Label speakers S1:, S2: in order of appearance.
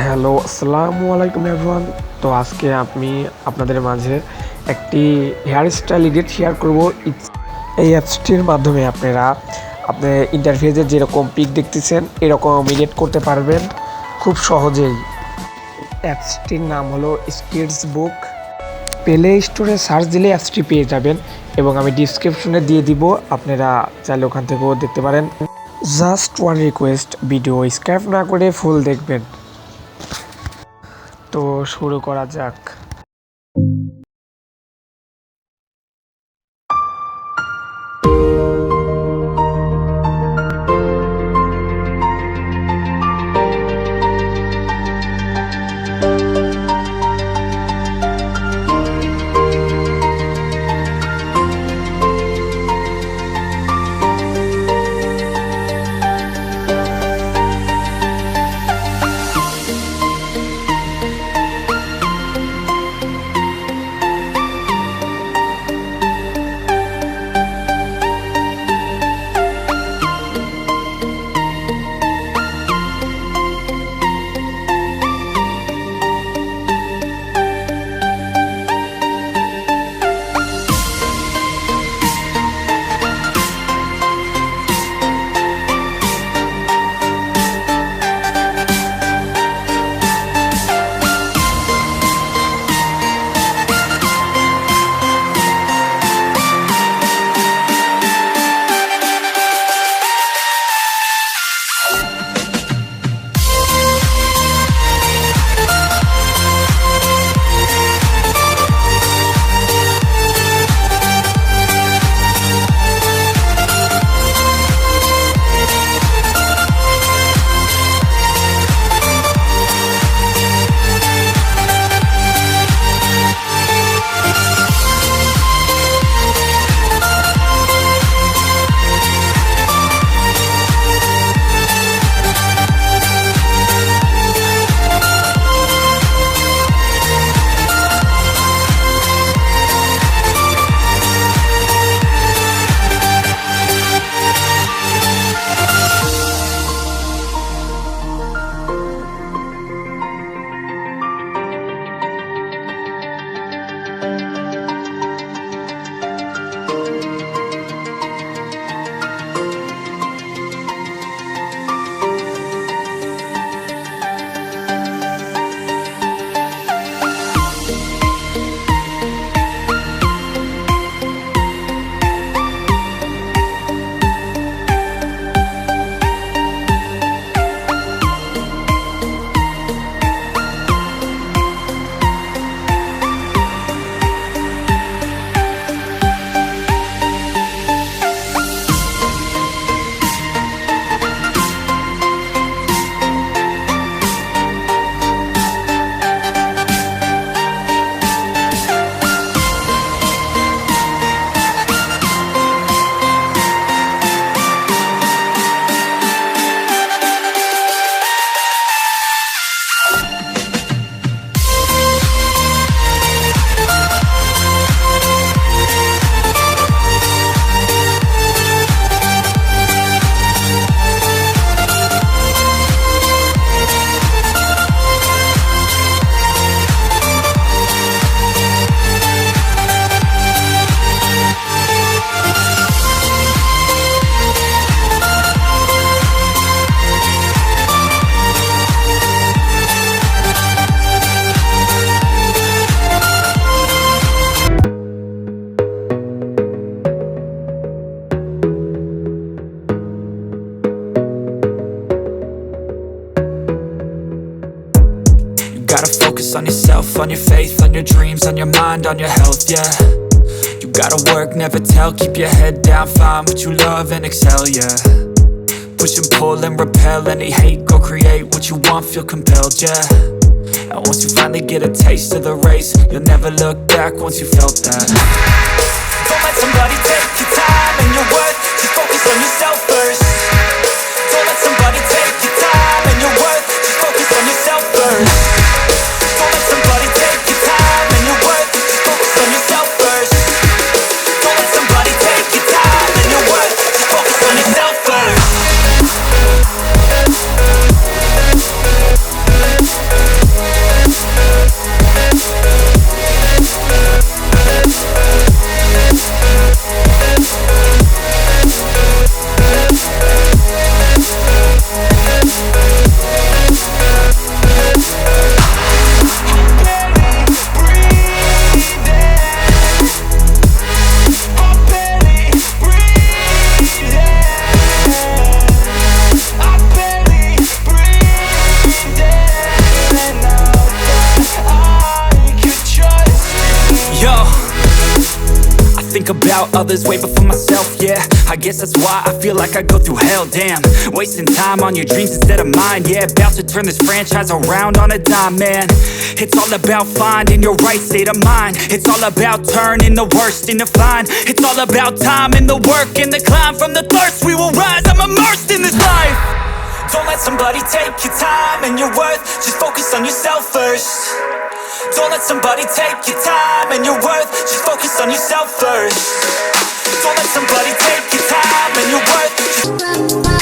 S1: Hello, আসসালামু আলাইকুম everyone. তো আজকে আমি আপনাদের মাঝে একটি হেয়ার স্টাইল এডিট শেয়ার করব। এই অ্যাপসটির মাধ্যমে আপনারা আপনার ইন্টারফেসে যেরকম পিক দেখতেছেন এরকম এডিট করতে পারবেন খুব সহজেই। অ্যাপসটির নাম হলো স্কেচবুক। প্লে স্টোরে সার্চ দিলে অ্যাপসটি পেয়ে যাবেন এবং আমি ডিসক্রিপশনে দিয়ে দিব, আপনারা চাইলে ওখান থেকেও দেখতে পারেন। জাস্ট ওয়ান রিকোয়েস্ট, ভিডিও স্ক্যাপ না করে ফুল দেখবেন। তো শুরু করা যাক।
S2: Gotta focus on yourself, on your faith, on your dreams, on your mind, on your health, yeah. You gotta work, never tell, keep your head down, find what you love and excel, yeah. Push and pull and repel any hate, go create what you want, feel compelled, yeah. And once you finally get a taste of the race, you'll never look back once you felt that. Don't let somebody take your time and your worth, just focus on yourself first. Don't let somebody take your time and your worth, just focus on yourself first. Don't let somebody take your time and your worth, just focus on yourself first. Don't let somebody take your time and your worth, just focus on yourself first. think about others way before myself, yeah. I guess that's why I feel like I go through hell, damn. Wasting time on your dreams instead of mine, yeah. About to turn this franchise around on a dime, man. It's all about finding your right state of mind. It's all about turning the worst into fine. It's all about time and the work and the climb. From the thirst we will rise, I'm immersed in this life. Don't let somebody take your time and your worth. Just focus on yourself first. Don't let somebody take your time and your worth. Just focus on yourself first. Don't let somebody take your time and your worth. Just